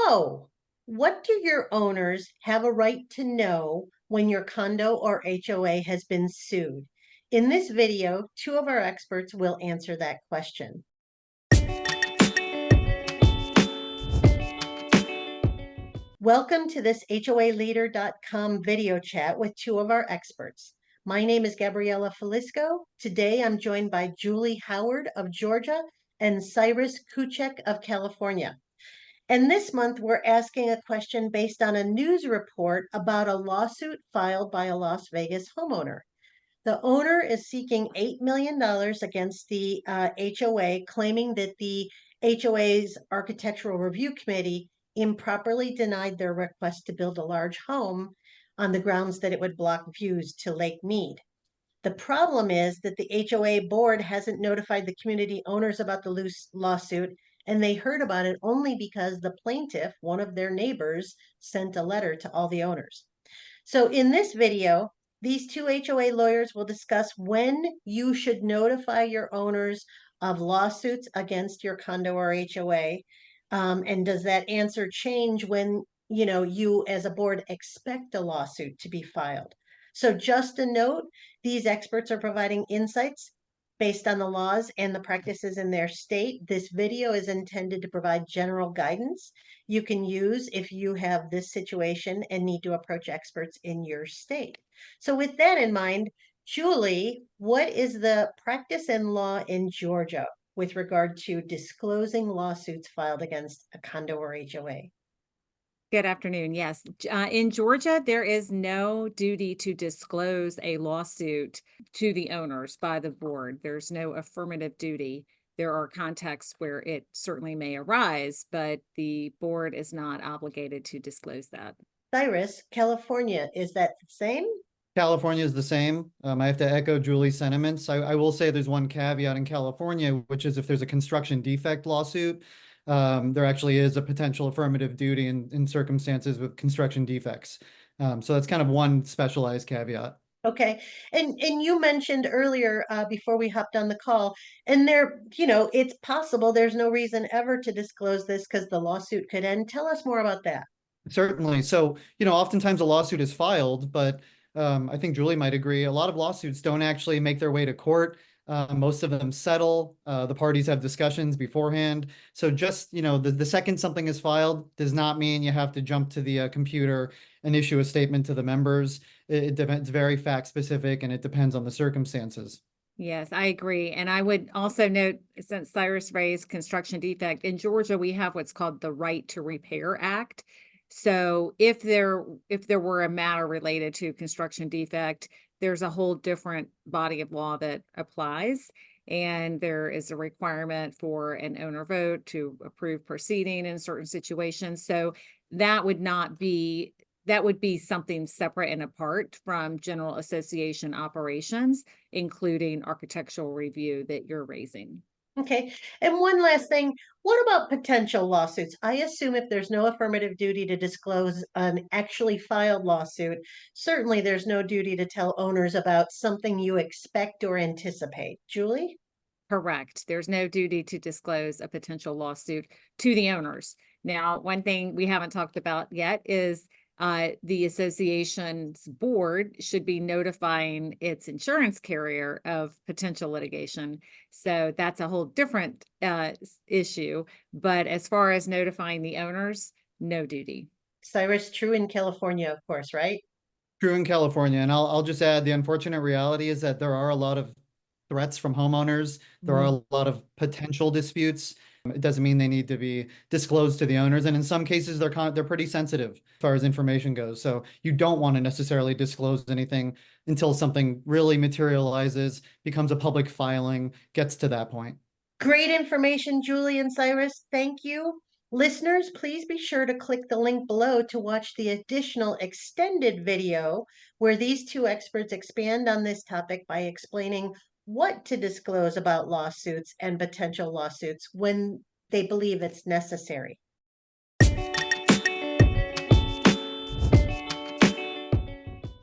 So, what do your owners have a right to know when your condo or HOA has been sued? In this video, two of our experts will answer that question. Welcome to this HOAleader.com video chat with two of our experts. My name is Gabriella Falisco. Today I'm joined by Julie Howard of Georgia and Cyrus Kuchek of California. And this month, we're asking a question based on a news report about a lawsuit filed by a Las Vegas homeowner. The owner is seeking $8 million against the HOA, claiming that the HOA's Architectural Review Committee improperly denied their request to build a large home on the grounds that it would block views to Lake Mead. The problem is that the HOA board hasn't notified the community owners about the lawsuit, and they heard about it only because the plaintiff, one of their neighbors, sent a letter to all the owners. So in this video, these two HOA lawyers will discuss when you should notify your owners of lawsuits against your condo or HOA. And does that answer change when you as a board expect a lawsuit to be filed? So just a note, these experts are providing insights based on the laws and the practices in their state. This video is intended to provide general guidance you can use if you have this situation and need to approach experts in your state. So with that in mind, Julie, what is the practice and law in Georgia with regard to disclosing lawsuits filed against a condo or HOA? Good afternoon. Yes. In Georgia, there is no duty to disclose a lawsuit to the owners by the board. There's no affirmative duty. There are contexts where it certainly may arise, but the board is not obligated to disclose that. Cyrus, California, is that the same? California is the same. I have to echo Julie's sentiments. I will say there's one caveat in California, which is if there's a construction defect lawsuit, there actually is a potential affirmative duty in circumstances with construction defects. So that's kind of one specialized caveat. Okay. And you mentioned earlier before we hopped on the call, and it's possible there's no reason ever to disclose this because the lawsuit could end. Tell us more about that. Certainly. So, oftentimes a lawsuit is filed, but I think Julie might agree, a lot of lawsuits don't actually make their way to court. Most of them settle. The parties have discussions beforehand. So just, the second something is filed does not mean you have to jump to the computer and issue a statement to the members. It depends, very fact specific, and it depends on the circumstances. Yes, I agree. And I would also note, since Cyrus raised construction defect, in Georgia, we have what's called the Right to Repair Act. So if there were a matter related to construction defect, there's a whole different body of law that applies. And there is a requirement for an owner vote to approve proceeding in certain situations. So that would be something separate and apart from general association operations, including architectural review that you're raising. Okay. And one last thing, what about potential lawsuits? I assume if there's no affirmative duty to disclose an actually filed lawsuit, certainly there's no duty to tell owners about something you expect or anticipate. Julie? Correct. There's no duty to disclose a potential lawsuit to the owners. Now, one thing we haven't talked about yet is the association's board should be notifying its insurance carrier of potential litigation. So that's a whole different issue. But as far as notifying the owners, no duty. Cyrus, true in California, of course, right? True in California. And I'll just add, the unfortunate reality is that there are a lot of threats from homeowners. There are a lot of potential disputes. It doesn't mean they need to be disclosed to the owners. And in some cases, they're pretty sensitive as far as information goes. So you don't want to necessarily disclose anything until something really materializes, becomes a public filing, gets to that point. Great information, Julie and Cyrus. Thank you. Listeners, please be sure to click the link below to watch the additional extended video where these two experts expand on this topic by explaining what to disclose about lawsuits and potential lawsuits when they believe it's necessary.